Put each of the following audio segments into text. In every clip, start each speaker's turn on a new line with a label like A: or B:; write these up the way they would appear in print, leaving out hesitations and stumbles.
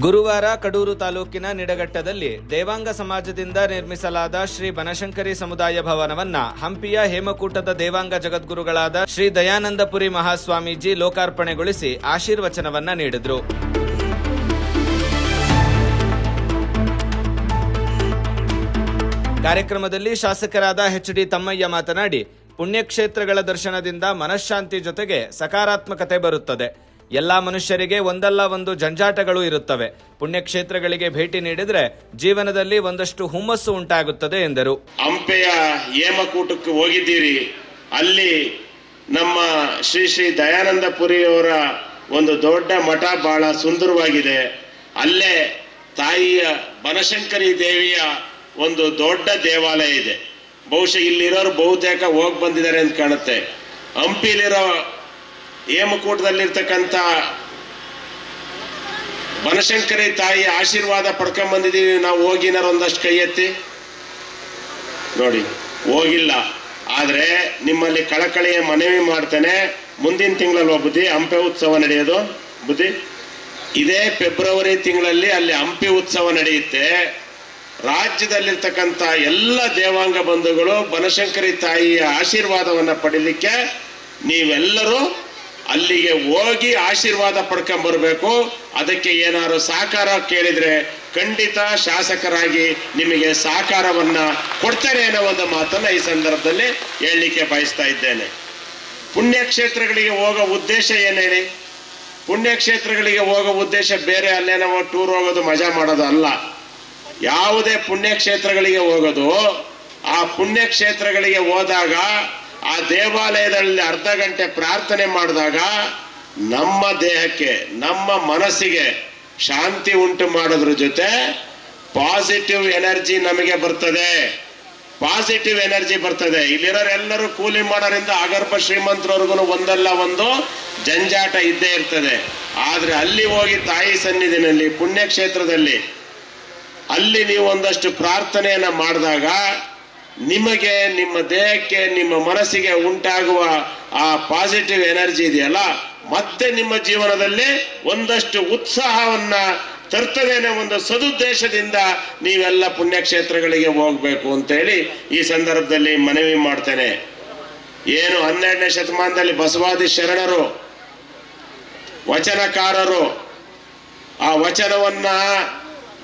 A: ಗುರುವಾರ ಕಡೂರು ತಾಲೂಕಿನ ನಿಡಘಟ್ಟದಲ್ಲಿ ದೇವಾಂಗ ಸಮಾಜದಿಂದ ನಿರ್ಮಿಸಲಾದ ಶ್ರೀ ಬನಶಂಕರಿ ಸಮುದಾಯ ಭವನವನ್ನ ಹಂಪಿಯ ಹೇಮಕೂಟದ ದೇವಾಂಗ ಜಗದ್ಗುರುಗಳಾದ ಶ್ರೀ ದಯಾನಂದಪುರಿ ಮಹಾಸ್ವಾಮೀಜಿ ಲೋಕಾರ್ಪಣೆಗೊಳಿಸಿ ಆಶೀರ್ವಚನವನ್ನ ನೀಡಿದರು. ಕಾರ್ಯಕ್ರಮದಲ್ಲಿ ಶಾಸಕರಾದ ಎಚ್.ಡಿ. ತಮ್ಮಯ್ಯ ಮಾತನಾಡಿ, ಪುಣ್ಯಕ್ಷೇತ್ರಗಳ ದರ್ಶನದಿಂದ ಮನಃಶಾಂತಿ ಜೊತೆಗೆ ಸಕಾರಾತ್ಮಕತೆ ಬರುತ್ತದೆ. ಎಲ್ಲಾ ಮನುಷ್ಯರಿಗೆ ಒಂದಲ್ಲ ಒಂದು ಜಂಜಾಟಗಳು ಇರುತ್ತವೆ. ಪುಣ್ಯಕ್ಷೇತ್ರಗಳಿಗೆ ಭೇಟಿ ನೀಡಿದ್ರೆ ಜೀವನದಲ್ಲಿ ಒಂದಷ್ಟು ಹುಮ್ಮಸ್ಸು ಉಂಟಾಗುತ್ತದೆ ಎಂದರು.
B: ಹಂಪೆಯ ಹೇಮಕೂಟಕ್ಕೆ ಹೋಗಿದ್ದೀರಿ. ಅಲ್ಲಿ ನಮ್ಮ ಶ್ರೀ ಶ್ರೀ ದಯಾನಂದಪುರಿಯವರ ಒಂದು ದೊಡ್ಡ ಮಠ ಬಹಳ ಸುಂದರವಾಗಿದೆ. ಅಲ್ಲೇ ತಾಯಿಯ ಬನಶಂಕರಿ ದೇವಿಯ ಒಂದು ದೊಡ್ಡ ದೇವಾಲಯ ಇದೆ. ಬಹುಶಃ ಇಲ್ಲಿರೋರು ಬಹುತೇಕ ಹೋಗಿ ಬಂದಿದ್ದಾರೆ ಅಂತ ಕಾಣುತ್ತೆ. ಹಂಪಿಲಿರೋ ಹೇಮಕೂಟದಲ್ಲಿರ್ತಕ್ಕಂಥ ಬನಶಂಕರಿ ತಾಯಿಯ ಆಶೀರ್ವಾದ ಪಡ್ಕೊಂಡ್ ಬಂದಿದ್ದೀವಿ. ನಾವು ಹೋಗಿನಾರ ಒಂದಷ್ಟು ಕೈ ಎತ್ತಿ ನೋಡಿ. ಹೋಗಿಲ್ಲ ಆದರೆ ನಿಮ್ಮಲ್ಲಿ ಕಳಕಳಿಯ ಮನವಿ ಮಾಡ್ತೇನೆ. ಮುಂದಿನ ತಿಂಗಳಲ್ಲಿ ಬುದ್ಧಿ ಹಂಪಿ ಉತ್ಸವ ನಡೆಯೋದು. ಬುದ್ಧಿ ಇದೇ ಫೆಬ್ರವರಿ ತಿಂಗಳಲ್ಲಿ ಅಲ್ಲಿ ಹಂಪಿ ಉತ್ಸವ ನಡೆಯುತ್ತೆ. ರಾಜ್ಯದಲ್ಲಿರ್ತಕ್ಕಂಥ ಎಲ್ಲ ದೇವಾಂಗ ಬಂಧುಗಳು ಬನಶಂಕರಿ ತಾಯಿಯ ಆಶೀರ್ವಾದವನ್ನು ಪಡೀಲಿಕ್ಕೆ ನೀವೆಲ್ಲರೂ ಅಲ್ಲಿಗೆ ಹೋಗಿ ಆಶೀರ್ವಾದ ಪಡ್ಕೊಂಡ್ ಬರಬೇಕು. ಅದಕ್ಕೆ ಏನಾದ್ರು ಸಹಕಾರ ಕೇಳಿದ್ರೆ ಖಂಡಿತ ಶಾಸಕರಾಗಿ ನಿಮಗೆ ಸಹಕಾರವನ್ನ ಕೊಡ್ತಾರೆ ಅನ್ನೋ ಒಂದು ಮಾತನ್ನ ಈ ಸಂದರ್ಭದಲ್ಲಿ ಹೇಳಲಿಕ್ಕೆ ಬಯಸ್ತಾ ಇದ್ದೇನೆ. ಪುಣ್ಯಕ್ಷೇತ್ರಗಳಿಗೆ ಹೋಗೋ ಉದ್ದೇಶ ಏನೇಳಿ? ಪುಣ್ಯಕ್ಷೇತ್ರಗಳಿಗೆ ಹೋಗೋ ಉದ್ದೇಶ ಬೇರೆ, ಅಲ್ಲೇ ನಾವು ಟೂರ್ ಹೋಗೋದು ಮಜಾ ಮಾಡೋದು ಅಲ್ಲ. ಯಾವುದೇ ಪುಣ್ಯಕ್ಷೇತ್ರಗಳಿಗೆ ಹೋಗೋದು, ಆ ಪುಣ್ಯಕ್ಷೇತ್ರಗಳಿಗೆ ಹೋದಾಗ ಆ ದೇವಾಲಯದಲ್ಲಿ ಅರ್ಧ ಗಂಟೆ ಪ್ರಾರ್ಥನೆ ಮಾಡಿದಾಗ ನಮ್ಮ ದೇಹಕ್ಕೆ, ನಮ್ಮ ಮನಸ್ಸಿಗೆ ಶಾಂತಿ ಉಂಟು ಮಾಡೋದ್ರ ಜೊತೆ ಪಾಸಿಟಿವ್ ಎನರ್ಜಿ ನಮಗೆ ಬರ್ತದೆ. ಪಾಸಿಟಿವ್ ಎನರ್ಜಿ ಬರ್ತದೆ. ಇಲ್ಲಿರೋರೆಲ್ಲರೂ ಕೂಲಿ ಮಾಡೋರಿಂದ ಅಗರ್ಭ ಶ್ರೀಮಂತರವರೆಗೂ ಒಂದಲ್ಲ ಒಂದು ಜಂಜಾಟ ಇದ್ದೇ ಇರ್ತದೆ. ಆದರೆ ಅಲ್ಲಿ ಹೋಗಿ ತಾಯಿ ಸನ್ನಿಧಿನಲ್ಲಿ ಪುಣ್ಯಕ್ಷೇತ್ರದಲ್ಲಿ ಅಲ್ಲಿ ನೀವು ಒಂದಷ್ಟು ಪ್ರಾರ್ಥನೆಯನ್ನ ಮಾಡಿದಾಗ ನಿಮಗೆ, ನಿಮ್ಮ ದೇಹಕ್ಕೆ, ನಿಮ್ಮ ಮನಸ್ಸಿಗೆ ಉಂಟಾಗುವ ಆ ಪಾಸಿಟಿವ್ ಎನರ್ಜಿ ಇದೆಯಲ್ಲ, ಮತ್ತೆ ನಿಮ್ಮ ಜೀವನದಲ್ಲಿ ಒಂದಷ್ಟು ಉತ್ಸಾಹವನ್ನ ತರ್ತದೆ ಅನ್ನೋ ಒಂದು ಸದುದ್ದೇಶದಿಂದ ನೀವೆಲ್ಲ ಪುಣ್ಯಕ್ಷೇತ್ರಗಳಿಗೆ ಹೋಗ್ಬೇಕು ಅಂತೇಳಿ ಈ ಸಂದರ್ಭದಲ್ಲಿ ಮನವಿ ಮಾಡ್ತೇನೆ. ಏನು 12ನೇ ಶತಮಾನದಲ್ಲಿ ಬಸವಾದಿ ಶರಣರು, ವಚನಕಾರರು, ಆ ವಚನವನ್ನ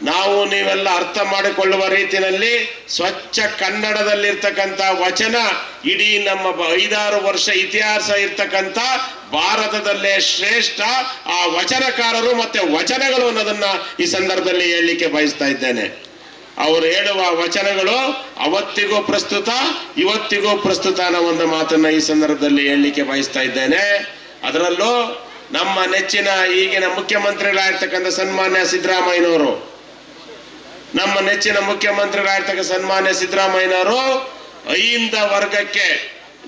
B: ನಾವು ನೀವೆಲ್ಲ ಅರ್ಥ ಮಾಡಿಕೊಳ್ಳುವ ರೀತಿಯಲ್ಲಿ ಸ್ವಚ್ಛ ಕನ್ನಡದಲ್ಲಿರ್ತಕ್ಕಂಥ ವಚನ ಇಡೀ ನಮ್ಮ 5-6 ವರ್ಷ ಇತಿಹಾಸ ಇರ್ತಕ್ಕಂಥ ಭಾರತದಲ್ಲೇ ಶ್ರೇಷ್ಠ ಆ ವಚನಕಾರರು ಮತ್ತೆ ವಚನಗಳು ಅನ್ನೋದನ್ನ ಈ ಸಂದರ್ಭದಲ್ಲಿ ಹೇಳಲಿಕ್ಕೆ ಬಯಸ್ತಾ ಇದ್ದೇನೆ. ಅವರು ಹೇಳುವ ವಚನಗಳು ಅವತ್ತಿಗೂ ಪ್ರಸ್ತುತ, ಇವತ್ತಿಗೂ ಪ್ರಸ್ತುತ ಅನ್ನೋ ಒಂದು ಮಾತನ್ನ ಈ ಸಂದರ್ಭದಲ್ಲಿ ಹೇಳಲಿಕ್ಕೆ ಬಯಸ್ತಾ ಇದ್ದೇನೆ. ಅದರಲ್ಲೂ ನಮ್ಮ ನೆಚ್ಚಿನ ಈಗಿನ ಮುಖ್ಯಮಂತ್ರಿಗಳಾಗಿರ್ತಕ್ಕಂಥ ಸನ್ಮಾನ್ಯ ಸಿದ್ದರಾಮಯ್ಯನವರು, ನಮ್ಮ ನೆಚ್ಚಿನ ಮುಖ್ಯಮಂತ್ರಿಗಳಾಗಿರ್ತಕ್ಕ ಸನ್ಮಾನ್ಯ ಸಿದ್ದರಾಮಯ್ಯನವರು ಅಹಿಂದ ವರ್ಗಕ್ಕೆ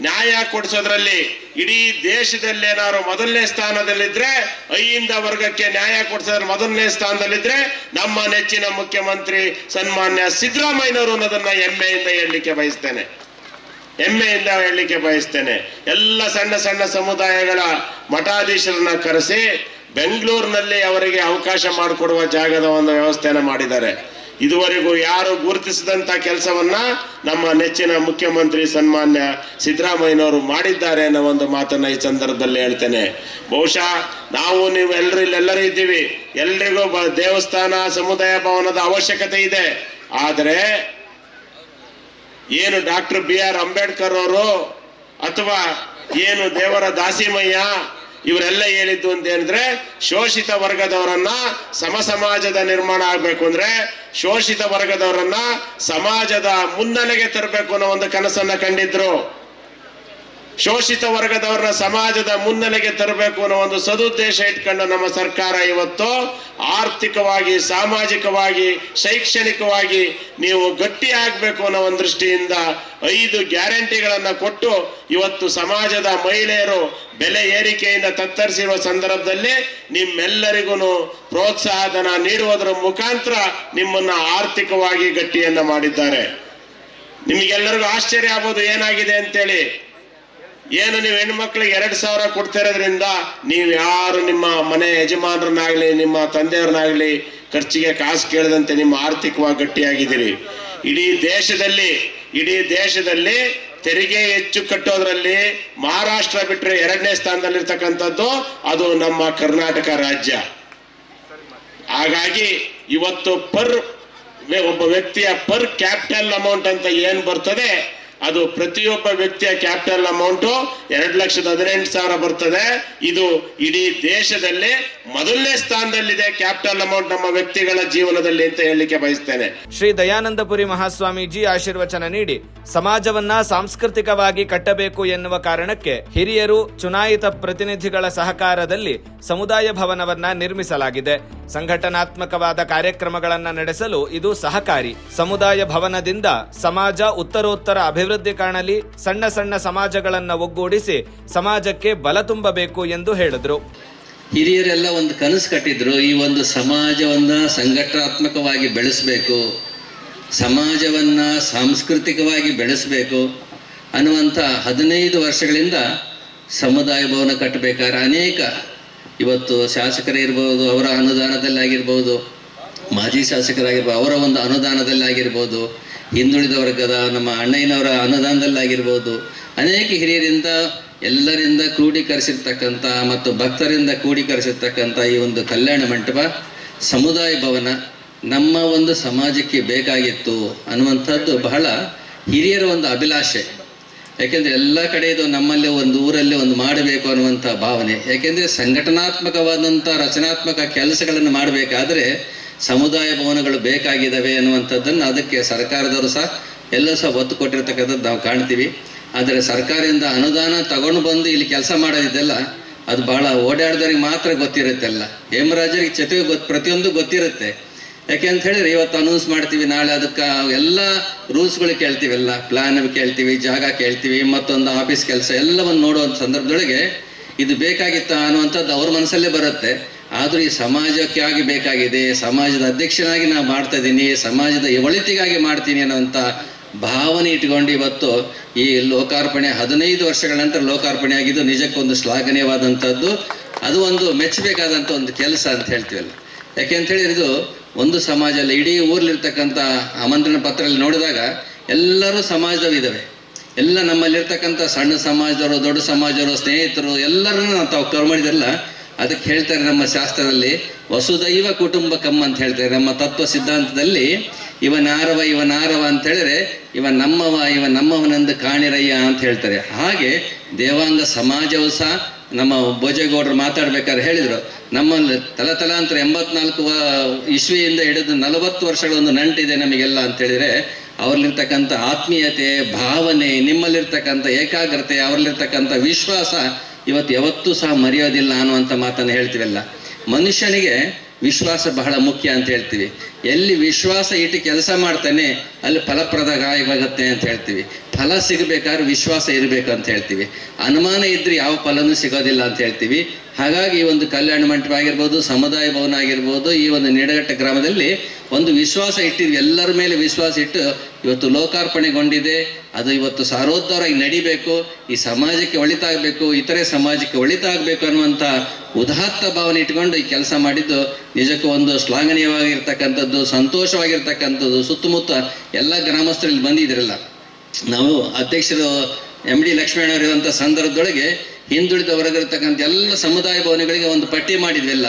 B: ನ್ಯಾಯ ಕೊಡಿಸೋದ್ರಲ್ಲಿ ಇಡೀ ದೇಶದಲ್ಲಿ ಏನಾದ್ರು ಮೊದಲನೇ ಸ್ಥಾನದಲ್ಲಿದ್ರೆ, ಅಹಿಂದ ವರ್ಗಕ್ಕೆ ನ್ಯಾಯ ಕೊಡಿಸೋದ್ರ ಮೊದಲನೇ ಸ್ಥಾನದಲ್ಲಿದ್ರೆ ನಮ್ಮ ನೆಚ್ಚಿನ ಮುಖ್ಯಮಂತ್ರಿ ಸನ್ಮಾನ್ಯ ಸಿದ್ದರಾಮಯ್ಯನವರು ಅನ್ನೋದನ್ನ ಹೆಮ್ಮೆಯಿಂದ ಹೇಳಲಿಕ್ಕೆ ಬಯಸ್ತೇನೆ. ಎಲ್ಲ ಸಣ್ಣ ಸಣ್ಣ ಸಮುದಾಯಗಳ ಮಠಾಧೀಶರನ್ನ ಕರೆಸಿ ಬೆಂಗಳೂರಿನಲ್ಲಿ ಅವರಿಗೆ ಅವಕಾಶ ಮಾಡಿಕೊಡುವ ಜಾಗದ ಒಂದು ವ್ಯವಸ್ಥೆಯನ್ನು ಮಾಡಿದ್ದಾರೆ. ಇದುವರೆಗೂ ಯಾರು ಗುರುತಿಸಿದಂತ ಕೆಲಸವನ್ನ ನಮ್ಮ ನೆಚ್ಚಿನ ಮುಖ್ಯಮಂತ್ರಿ ಸನ್ಮಾನ್ಯ ಸಿದ್ದರಾಮಯ್ಯನವರು ಮಾಡಿದ್ದಾರೆ ಅನ್ನೋ ಒಂದು ಮಾತನ್ನ ಈ ಸಂದರ್ಭದಲ್ಲಿ ಹೇಳ್ತೇನೆ. ಬಹುಶಃ ನಾವು ನೀವು ಇಲ್ಲೆಲ್ಲರೂ ಇದ್ದೀವಿ, ಎಲ್ರಿಗೂ ದೇವಸ್ಥಾನ, ಸಮುದಾಯ ಭವನದ ಅವಶ್ಯಕತೆ ಇದೆ. ಆದರೆ ಏನು ಡಾಕ್ಟರ್ B.R. ಅಂಬೇಡ್ಕರ್ ಅವರು ಅಥವಾ ಏನು ದೇವರ ದಾಸಿಮಯ್ಯ ಇವರೆಲ್ಲ ಹೇಳಿದ್ದು ಅಂತ ಹೇಳಿದ್ರೆ, ಶೋಷಿತ ವರ್ಗದವರನ್ನ ಸಮಾಜದ ನಿರ್ಮಾಣ ಆಗ್ಬೇಕು ಅಂದ್ರೆ ಶೋಷಿತ ವರ್ಗದವರನ್ನ ಸಮಾಜದ ಮುನ್ನೆಲೆಗೆ ತರಬೇಕು ಅನ್ನೋ ಒಂದು ಕನಸನ್ನ ಕಂಡಿದ್ರು. ಶೋಷಿತ ವರ್ಗದವರನ್ನ ಸಮಾಜದ ಮುನ್ನೆಲೆಗೆ ತರಬೇಕು ಅನ್ನೋ ಒಂದು ಸದುದ್ದೇಶ ಇಟ್ಕೊಂಡು ನಮ್ಮ ಸರ್ಕಾರ ಇವತ್ತು ಆರ್ಥಿಕವಾಗಿ, ಸಾಮಾಜಿಕವಾಗಿ, ಶೈಕ್ಷಣಿಕವಾಗಿ ನೀವು ಗಟ್ಟಿ ಆಗ್ಬೇಕು ಅನ್ನೋ ಒಂದು ದೃಷ್ಟಿಯಿಂದ 5 ಗ್ಯಾರಂಟಿಗಳನ್ನ ಕೊಟ್ಟು ಇವತ್ತು ಸಮಾಜದ ಮಹಿಳೆಯರು ಬೆಲೆ ಏರಿಕೆಯಿಂದ ತತ್ತರಿಸಿರುವ ಸಂದರ್ಭದಲ್ಲಿ ನಿಮ್ಮೆಲ್ಲರಿಗೂ ಪ್ರೋತ್ಸಾಹಧನ ನೀಡುವುದರ ಮುಖಾಂತರ ನಿಮ್ಮನ್ನ ಆರ್ಥಿಕವಾಗಿ ಗಟ್ಟಿಯನ್ನ ಮಾಡಿದ್ದಾರೆ. ನಿಮಗೆಲ್ಲರಿಗೂ ಆಶ್ಚರ್ಯ ಆಗ್ಬೋದು ಏನಾಗಿದೆ ಅಂತೇಳಿ. ಏನು ನೀವು ಹೆಣ್ಮಕ್ಳಿಗೆ 2,000 ಕೊಡ್ತಿರೋದ್ರಿಂದ ನೀವು ಯಾರು ನಿಮ್ಮ ಮನೆ ಯಜಮಾನರನ್ನಾಗ್ಲಿ, ನಿಮ್ಮ ತಂದೆಯವ್ರನ್ನಾಗ್ಲಿ ಖರ್ಚಿಗೆ ಕಾಸು ಕೇಳದಂತೆ ನಿಮ್ಮ ಆರ್ಥಿಕವಾಗಿ ಗಟ್ಟಿಯಾಗಿದ್ದೀರಿ. ಇಡೀ ದೇಶದಲ್ಲಿ ತೆರಿಗೆ ಹೆಚ್ಚು ಕಟ್ಟೋದ್ರಲ್ಲಿ ಮಹಾರಾಷ್ಟ್ರ ಬಿಟ್ಟರೆ 2ನೇ ಸ್ಥಾನದಲ್ಲಿರ್ತಕ್ಕಂಥದ್ದು ಅದು ನಮ್ಮ ಕರ್ನಾಟಕ ರಾಜ್ಯ. ಹಾಗಾಗಿ ಇವತ್ತು ಒಬ್ಬ ವ್ಯಕ್ತಿಯ ಪರ್ ಕ್ಯಾಪಿಟಲ್ ಅಮೌಂಟ್ ಅಂತ ಏನ್ ಬರ್ತದೆ, ಅದು ಪ್ರತಿಯೊಬ್ಬ ವ್ಯಕ್ತಿಯ ಕ್ಯಾಪಿಟಲ್ ಅಮೌಂಟ್ 2,18,000 ಬರ್ತದೆ. ಇದು ಇಡೀ ದೇಶದಲ್ಲಿ ಮೊದಲನೇ ಸ್ಥಾನದಲ್ಲಿದೆ ಕ್ಯಾಪಿಟಲ್ ಅಮೌಂಟ್ ನಮ್ಮ ವ್ಯಕ್ತಿಗಳ ಜೀವನದಲ್ಲಿ ಅಂತ ಹೇಳಲಿಕ್ಕೆ ಬಯಸ್ತೇನೆ.
A: ಶ್ರೀ ದಯಾನಂದಪುರಿ ಮಹಾಸ್ವಾಮೀಜಿ ಆಶೀರ್ವಚನ ನೀಡಿ ಸಮಾಜವನ್ನ ಸಾಂಸ್ಕೃತಿಕವಾಗಿ ಕಟ್ಟಬೇಕು ಎನ್ನುವ ಕಾರಣಕ್ಕೆ ಹಿರಿಯರು ಚುನಾಯಿತ ಪ್ರತಿನಿಧಿಗಳ ಸಹಕಾರದಲ್ಲಿ ಸಮುದಾಯ ಭವನವನ್ನ ನಿರ್ಮಿಸಲಾಗಿದೆ. ಸಂಘಟನಾತ್ಮಕವಾದ ಕಾರ್ಯಕ್ರಮಗಳನ್ನ ನಡೆಸಲು ಇದು ಸಹಕಾರಿ. ಸಮುದಾಯ ಭವನದಿಂದ ಸಮಾಜ ಉತ್ತರೋತ್ತರ ಅಭಿವೃದ್ಧಿ ಕಾಣಲಿ, ಸಣ್ಣ ಸಣ್ಣ ಸಮಾಜಗಳನ್ನ ಒಗ್ಗೂಡಿಸಿ ಸಮಾಜಕ್ಕೆ ಬಲ ತುಂಬಬೇಕು ಎಂದು ಹೇಳಿದ್ರು.
C: ಹಿರಿಯರೆಲ್ಲ ಒಂದು ಕನಸು ಕಟ್ಟಿದ್ರು, ಈ ಒಂದು ಸಮಾಜವನ್ನ ಸಂಘಟನಾತ್ಮಕವಾಗಿ ಬೆಳೆಸಬೇಕು, ಸಮಾಜವನ್ನ ಸಾಂಸ್ಕೃತಿಕವಾಗಿ ಬೆಳೆಸಬೇಕು ಅನ್ನುವಂಥ 15 ವರ್ಷಗಳಿಂದ ಸಮುದಾಯ ಭವನ ಕಟ್ಟಬೇಕಾದ್ರೆ ಅನೇಕ ಇವತ್ತು ಶಾಸಕರಿರ್ಬೋದು, ಅವರ ಅನುದಾನದಲ್ಲಾಗಿರ್ಬೋದು, ಮಾಜಿ ಶಾಸಕರಾಗಿರ್ಬೋದು, ಅವರ ಒಂದು ಅನುದಾನದಲ್ಲಾಗಿರ್ಬೋದು, ಹಿಂದುಳಿದ ವರ್ಗದ ನಮ್ಮ ಅಣ್ಣಯ್ಯನವರ ಅನುದಾನದಲ್ಲಾಗಿರ್ಬೋದು, ಅನೇಕ ಹಿರಿಯರಿಂದ ಎಲ್ಲರಿಂದ ಕ್ರೋಢೀಕರಿಸಿರ್ತಕ್ಕಂಥ ಮತ್ತು ಭಕ್ತರಿಂದ ಕ್ರೋಢೀಕರಿಸಿರ್ತಕ್ಕಂಥ ಈ ಒಂದು ಕಲ್ಯಾಣ ಮಂಟಪ ಸಮುದಾಯ ಭವನ ನಮ್ಮ ಒಂದು ಸಮಾಜಕ್ಕೆ ಬೇಕಾಗಿತ್ತು ಅನ್ನುವಂಥದ್ದು ಬಹಳ ಹಿರಿಯರ ಒಂದು ಅಭಿಲಾಷೆ. ಯಾಕೆಂದರೆ ಎಲ್ಲ ಕಡೆ ಇದು ನಮ್ಮಲ್ಲಿ ಒಂದು ಊರಲ್ಲಿ ಒಂದು ಮಾಡಬೇಕು ಅನ್ನುವಂಥ ಭಾವನೆ. ಯಾಕೆಂದರೆ ಸಂಘಟನಾತ್ಮಕವಾದಂಥ ರಚನಾತ್ಮಕ ಕೆಲಸಗಳನ್ನು ಮಾಡಬೇಕಾದ್ರೆ ಸಮುದಾಯ ಭವನಗಳು ಬೇಕಾಗಿದ್ದಾವೆ ಅನ್ನುವಂಥದ್ದನ್ನು ಅದಕ್ಕೆ ಸರ್ಕಾರದವರು ಸಹ ಎಲ್ಲರೂ ಸಹ ಒತ್ತು ಕೊಟ್ಟಿರ್ತಕ್ಕಂಥದ್ದು ನಾವು ಕಾಣ್ತೀವಿ. ಆದರೆ ಸರ್ಕಾರದಿಂದ ಅನುದಾನ ತಗೊಂಡು ಬಂದು ಇಲ್ಲಿ ಕೆಲಸ ಮಾಡೋದಿದೆಲ್ಲ ಅದು ಭಾಳ ಓಡಾಡಿದವ್ರಿಗೆ ಮಾತ್ರ ಗೊತ್ತಿರುತ್ತೆಲ್ಲ. ಹೇಮರಾಜರಿಗೆ ಜೊತೆಗೆ ಪ್ರತಿಯೊಂದು ಗೊತ್ತಿರುತ್ತೆ. ಯಾಕೆ ಅಂತ ಹೇಳಿದ್ರೆ ಇವತ್ತು ಅನೌನ್ಸ್ ಮಾಡ್ತೀವಿ, ನಾಳೆ ಅದಕ್ಕೆ ಎಲ್ಲ ರೂಲ್ಸ್ಗಳು ಕೇಳ್ತೀವಿ, ಎಲ್ಲ ಪ್ಲಾನ್ ಕೇಳ್ತೀವಿ, ಜಾಗ ಕೇಳ್ತೀವಿ, ಮತ್ತೊಂದು ಆಫೀಸ್ ಕೆಲಸ ಎಲ್ಲವನ್ನು ನೋಡುವಂಥ ಸಂದರ್ಭದೊಳಗೆ ಇದು ಬೇಕಾಗಿತ್ತ ಅನ್ನುವಂಥದ್ದು ಅವ್ರ ಮನಸ್ಸಲ್ಲೇ ಬರುತ್ತೆ. ಆದರೂ ಈ ಸಮಾಜಕ್ಕೆ ಆಗಿ ಬೇಕಾಗಿದೆ, ಸಮಾಜದ ಅಧ್ಯಕ್ಷನಾಗಿ ನಾನು ಮಾಡ್ತಾ ಇದ್ದೀನಿ, ಸಮಾಜದ ಒಳಿತಿಗಾಗಿ ಮಾಡ್ತೀನಿ ಅನ್ನುವಂಥ ಭಾವನೆ ಇಟ್ಕೊಂಡು ಇವತ್ತು ಈ ಲೋಕಾರ್ಪಣೆ 15 ವರ್ಷಗಳ ನಂತರ ಲೋಕಾರ್ಪಣೆ ಆಗಿದ್ದು ನಿಜಕ್ಕೊಂದು ಶ್ಲಾಘನೀಯವಾದಂಥದ್ದು. ಅದು ಒಂದು ಮೆಚ್ಚಬೇಕಾದಂಥ ಒಂದು ಕೆಲಸ ಅಂತ ಹೇಳ್ತೀವಲ್ಲ. ಯಾಕೆ ಅಂತ ಹೇಳಿದ್ರೆ ಇದು ಒಂದು ಸಮಾಜ ಅಲ್ಲ, ಇಡೀ ಊರ್ಲಿರ್ತಕ್ಕಂಥ ಆಮಂತ್ರಣ ಪತ್ರದಲ್ಲಿ ನೋಡಿದಾಗ ಎಲ್ಲರೂ ಸಮಾಜದವಿದ್ದಾವೆ. ಎಲ್ಲ ನಮ್ಮಲ್ಲಿರ್ತಕ್ಕಂಥ ಸಣ್ಣ ಸಮಾಜದವರು, ದೊಡ್ಡ ಸಮಾಜದವರು, ಸ್ನೇಹಿತರು ಎಲ್ಲರನ್ನೂ ನಾವು ತಾವು ಕವರ್ ಮಾಡಿದಲ್ಲ. ಅದಕ್ಕೆ ಹೇಳ್ತಾರೆ ನಮ್ಮ ಶಾಸ್ತ್ರದಲ್ಲಿ ವಸುದೈವ ಕುಟುಂಬಕಂ ಅಂತ ಹೇಳ್ತಾರೆ. ನಮ್ಮ ತತ್ವ ಸಿದ್ಧಾಂತದಲ್ಲಿ ಇವನಾರವ ಅಂತ ಹೇಳಿದ್ರೆ ಇವ ನಮ್ಮವನೆಂದು ಕಾಣಿರಯ್ಯ ಅಂತ ಹೇಳ್ತಾರೆ. ಹಾಗೆ ದೇವಾಂಗ ಸಮಾಜವು ಸಹ ನಮ್ಮ ಭೋಜೇಗೌಡರು ಮಾತಾಡ್ಬೇಕಾದ್ರೆ ಹೇಳಿದ್ರು, ನಮ್ಮಲ್ಲಿ ತಲತಲಾಂತರ 84 ಇಸ್ವಿಯಿಂದ ಹಿಡಿದು 40 ವರ್ಷಗಳ ಒಂದು ನಂಟಿದೆ ನಮಗೆಲ್ಲ ಅಂತ ಹೇಳಿದ್ರೆ ಅವ್ರಲ್ಲಿರ್ತಕ್ಕಂಥ ಆತ್ಮೀಯತೆ, ಭಾವನೆ, ನಿಮ್ಮಲ್ಲಿರ್ತಕ್ಕಂಥ ಏಕಾಗ್ರತೆ, ಅವ್ರಲ್ಲಿರ್ತಕ್ಕಂಥ ವಿಶ್ವಾಸ ಇವತ್ತು ಯಾವತ್ತೂ ಸಹ ಮರೆಯೋದಿಲ್ಲ ಅನ್ನುವಂಥ ಮಾತನ್ನು ಹೇಳ್ತೀವಲ್ಲ. ಮನುಷ್ಯನಿಗೆ ವಿಶ್ವಾಸ ಬಹಳ ಮುಖ್ಯ ಅಂತ ಹೇಳ್ತೀವಿ. ಎಲ್ಲಿ ವಿಶ್ವಾಸ ಇಟ್ಟು ಕೆಲಸ ಮಾಡ್ತಾನೆ ಅಲ್ಲಿ ಫಲಪ್ರದವಾಗುತ್ತೆ ಅಂತ ಹೇಳ್ತೀವಿ. ಫಲ ಸಿಗಬೇಕಾದ್ರೆ ವಿಶ್ವಾಸ ಇರಬೇಕು ಅಂತ ಹೇಳ್ತೀವಿ. ಅನುಮಾನ ಇದ್ರೆ ಯಾವ ಫಲನೂ ಸಿಗೋದಿಲ್ಲ ಅಂತ ಹೇಳ್ತೀವಿ. ಹಾಗಾಗಿ ಈ ಒಂದು ಕಲ್ಯಾಣ ಮಂಟಪ ಆಗಿರ್ಬೋದು, ಸಮುದಾಯ ಭವನ ಆಗಿರ್ಬೋದು, ಈ ಒಂದು ನಿಡಘಟ್ಟ ಗ್ರಾಮದಲ್ಲಿ ಒಂದು ವಿಶ್ವಾಸ ಇಟ್ಟಿದ್ವಿ, ಎಲ್ಲರ ಮೇಲೆ ವಿಶ್ವಾಸ ಇಟ್ಟು ಇವತ್ತು ಲೋಕಾರ್ಪಣೆಗೊಂಡಿದೆ. ಅದು ಇವತ್ತು ಸಾರೋದ್ಧಾರವಾಗಿ ನಡಿಬೇಕು, ಈ ಸಮಾಜಕ್ಕೆ ಒಳಿತಾಗಬೇಕು, ಇತರೆ ಸಮಾಜಕ್ಕೆ ಒಳಿತಾಗಬೇಕು ಅನ್ನುವಂಥ ಉದಾತ್ತ ಭಾವನೆ ಇಟ್ಕೊಂಡು ಈ ಕೆಲಸ ಮಾಡಿದ್ದು ನಿಜಕ್ಕೂ ಒಂದು ಶ್ಲಾಘನೀಯವಾಗಿರ್ತಕ್ಕಂಥದ್ದು, ಸಂತೋಷವಾಗಿರ್ತಕ್ಕಂಥದ್ದು. ಸುತ್ತಮುತ್ತ ಎಲ್ಲ ಗ್ರಾಮಸ್ಥರಲ್ಲಿ ಬಂದಿದ್ರಲ್ಲ, ನಾವು ಅಧ್ಯಕ್ಷರು MD ಲಕ್ಷ್ಮಣವರಿರುವಂಥ ಸಂದರ್ಭದೊಳಗೆ ಹಿಂದುಳಿದ ಹೊರಗಿರ್ತಕ್ಕಂಥ ಎಲ್ಲ ಸಮುದಾಯ ಭವನಗಳಿಗೆ ಒಂದು ಪಟ್ಟಿ ಮಾಡಿದ್ವೆಲ್ಲ.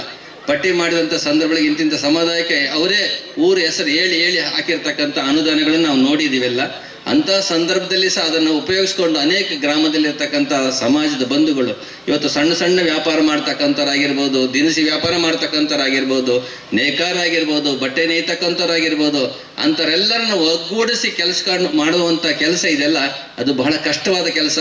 C: ಪಟ್ಟಿ ಮಾಡಿದಂಥ ಸಂದರ್ಭಗಳಿಗೆ ಇಂತಿಂಥ ಸಮುದಾಯಕ್ಕೆ ಅವರೇ ಊರ ಹೆಸರು ಹೇಳಿ ಹಾಕಿರ್ತಕ್ಕಂಥ ಅನುದಾನಗಳನ್ನು ನಾವು ನೋಡಿದ್ದೀವೆಲ್ಲ. ಅಂಥ ಸಂದರ್ಭದಲ್ಲಿ ಸಹ ಅದನ್ನು ಉಪಯೋಗಿಸ್ಕೊಂಡು ಅನೇಕ ಗ್ರಾಮದಲ್ಲಿರ್ತಕ್ಕಂಥ ಸಮಾಜದ ಬಂಧುಗಳು ಇವತ್ತು ಸಣ್ಣ ಸಣ್ಣ ವ್ಯಾಪಾರ ಮಾಡ್ತಕ್ಕಂಥವ್ರಾಗಿರ್ಬೋದು, ದಿನಸಿ ವ್ಯಾಪಾರ ಮಾಡ್ತಕ್ಕಂಥವ್ರಾಗಿರ್ಬೋದು, ನೇಕಾರ ಆಗಿರ್ಬೋದು, ಬಟ್ಟೆ ನೇಯ್ತಕ್ಕಂಥವ್ರಾಗಿರ್ಬೋದು, ಅಂಥವರೆಲ್ಲರನ್ನು ಒಗ್ಗೂಡಿಸಿ ಮಾಡುವಂಥ ಕೆಲಸ ಇದೆಲ್ಲ ಅದು ಬಹಳ ಕಷ್ಟವಾದ ಕೆಲಸ.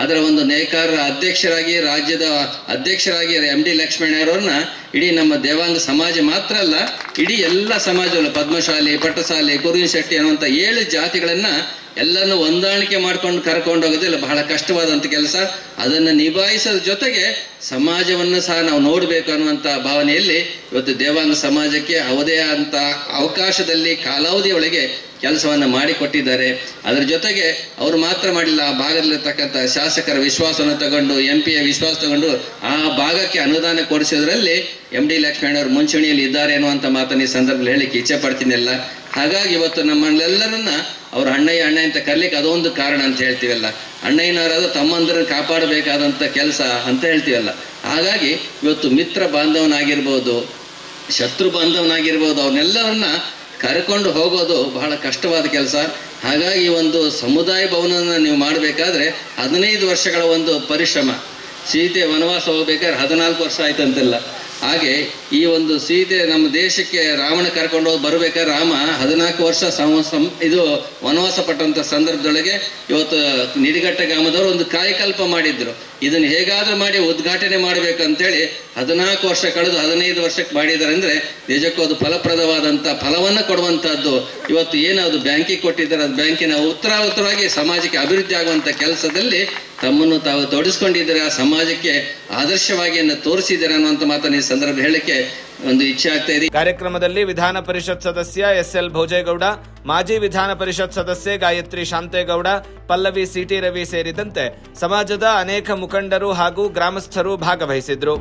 C: ಅದರ ಒಂದು ನೇಕಾರರ ಅಧ್ಯಕ್ಷರಾಗಿ, ರಾಜ್ಯದ ಅಧ್ಯಕ್ಷರಾಗಿ MD ಲಕ್ಷ್ಮಣರವ್ರನ್ನ ಇಡೀ ನಮ್ಮ ದೇವಾಂಗ ಸಮಾಜ ಮಾತ್ರ ಅಲ್ಲ, ಇಡೀ ಎಲ್ಲ ಸಮಾಜಗಳು ಪದ್ಮಶಾಲಿ, ಪಟ್ಟಸಾಲಿ, ಕುರುವಿನ ಶೆಟ್ಟಿ ಅನ್ನುವಂಥ 7 ಜಾತಿಗಳನ್ನು ಎಲ್ಲನೂ ಹೊಂದಾಣಿಕೆ ಮಾಡ್ಕೊಂಡು ಕರ್ಕೊಂಡು ಹೋಗೋದಿಲ್ಲ ಬಹಳ ಕಷ್ಟವಾದಂಥ ಕೆಲಸ. ಅದನ್ನು ನಿಭಾಯಿಸೋದ್ರ ಜೊತೆಗೆ ಸಮಾಜವನ್ನು ಸಹ ನಾವು ನೋಡಬೇಕು ಅನ್ನುವಂಥ ಭಾವನೆಯಲ್ಲಿ ಇವತ್ತು ದೇವಾಂಗ ಸಮಾಜಕ್ಕೆ ಅವದೇ ಅಂತ ಅವಕಾಶದಲ್ಲಿ ಕಾಲಾವಧಿ ಅವಧಿಯೊಳಗೆ ಕೆಲಸವನ್ನು ಮಾಡಿಕೊಟ್ಟಿದ್ದಾರೆ. ಅದರ ಜೊತೆಗೆ ಅವರು ಮಾತ್ರ ಮಾಡಿಲ್ಲ, ಆ ಭಾಗದಲ್ಲಿರ್ತಕ್ಕಂಥ ಶಾಸಕರ ವಿಶ್ವಾಸವನ್ನು ತಗೊಂಡು, MP ಯ ವಿಶ್ವಾಸ ತಗೊಂಡು ಆ ಭಾಗಕ್ಕೆ ಅನುದಾನ ಕೊಡಿಸೋದ್ರಲ್ಲಿ MD ಲಕ್ಷ್ಮಣವರು ಮುಂಚೂಣಿಯಲ್ಲಿ ಇದ್ದಾರೆ ಅನ್ನುವಂಥ ಮಾತನ್ನು ಈ ಸಂದರ್ಭದಲ್ಲಿ ಹೇಳಿಕ್ಕೆ ಇಚ್ಛೆ ಪಡ್ತೀನಿಲ್ಲ. ಹಾಗಾಗಿ ಇವತ್ತು ನಮ್ಮನ್ನೆಲ್ಲರನ್ನ ಅವ್ರು ಅಣ್ಣಯ್ಯ ಅಂತ ಕರ್ಲಿಕ್ಕೆ ಅದೊಂದು ಕಾರಣ ಅಂತ ಹೇಳ್ತೀವಲ್ಲ. ಅಣ್ಣಯ್ಯನವರಾದ ತಮ್ಮಂದರನ್ನು ಕಾಪಾಡಬೇಕಾದಂಥ ಕೆಲಸ ಅಂತ ಹೇಳ್ತೀವಲ್ಲ. ಹಾಗಾಗಿ ಇವತ್ತು ಮಿತ್ರ ಬಾಂಧವನಾಗಿರ್ಬೋದು, ಶತ್ರು ಬಾಂಧವನಾಗಿರ್ಬೋದು, ಅವನ್ನೆಲ್ಲರನ್ನ ಕರ್ಕೊಂಡು ಹೋಗೋದು ಬಹಳ ಕಷ್ಟವಾದ ಕೆಲಸ. ಹಾಗಾಗಿ ಒಂದು ಸಮುದಾಯ ಭವನವನ್ನು ನೀವು ಮಾಡಬೇಕಾದ್ರೆ 15 ವರ್ಷಗಳ ಒಂದು ಪರಿಶ್ರಮ. ಸೀತೆ ವನವಾಸ ಹೋಗ್ಬೇಕಾದ್ರೆ 14 ವರ್ಷ ಆಯ್ತಂತೆಲ್ಲ. ಹಾಗೆ ಈ ಒಂದು ಸೀತೆ ನಮ್ಮ ದೇಶಕ್ಕೆ ರಾವಣ ಕರ್ಕೊಂಡು ಹೋಗಿ ಬರ್ಬೇಕಾದ್ರೆ ರಾಮ 14 ವರ್ಷ ಇದು ವನವಾಸ ಪಟ್ಟಂತ ಸಂದರ್ಭದೊಳಗೆ ಇವತ್ತು ನಿಡಿಗಟ್ಟ ಗ್ರಾಮದವರು ಒಂದು ಕಾಯಕಲ್ಪ ಮಾಡಿದ್ರು. ಇದನ್ನು ಹೇಗಾದ್ರೂ ಮಾಡಿ ಉದ್ಘಾಟನೆ ಮಾಡಬೇಕಂತೇಳಿ 14 ವರ್ಷ ಕಳೆದು 15 ವರ್ಷಕ್ಕೆ ಮಾಡಿದ್ದಾರೆ. ಅಂದ್ರೆ ನಿಜಕ್ಕೂ ಅದು ಫಲಪ್ರದವಾದಂಥ ಫಲವನ್ನು ಕೊಡುವಂತಹದ್ದು. ಇವತ್ತು ಏನದು ಬ್ಯಾಂಕಿಗೆ ಕೊಟ್ಟಿದ್ದಾರೆ, ಅದು ಬ್ಯಾಂಕಿನ ಉತ್ತರವಾಗಿ ಸಮಾಜಕ್ಕೆ ಅಭಿವೃದ್ಧಿ ಆಗುವಂಥ ಕೆಲಸದಲ್ಲಿ ತಮ್ಮನ್ನು ತಾವು ತೊಡಗಿಸ್ಕೊಂಡಿದ್ದಾರೆ, ಆ ಸಮಾಜಕ್ಕೆ ಆದರ್ಶವಾಗಿ ತೋರಿಸಿದ್ದಾರೆ ಅನ್ನುವಂಥ ಮಾತನ್ನು ಈ ಸಂದರ್ಭ ಹೇಳಕ್ಕೆ ಒಂದು ಇಚ್ಛೆ ಆಗ್ತಾ ಇದೆ.
A: ಕಾರ್ಯಕ್ರಮದಲ್ಲಿ ವಿಧಾನ ಪರಿಷತ್ ಸದಸ್ಯ SL ಭೋಜೇಗೌಡ, ಮಾಜಿ ವಿಧಾನ ಪರಿಷತ್ ಸದಸ್ಯೆ ಗಾಯತ್ರಿ ಶಾಂತೇಗೌಡ, ಪಲ್ಲವಿ CT ರವಿ ಸೇರಿದಂತೆ ಸಮಾಜದ ಅನೇಕ ಮುಖಂಡರು ಹಾಗೂ ಗ್ರಾಮಸ್ಥರು ಭಾಗವಹಿಸಿದ್ರು.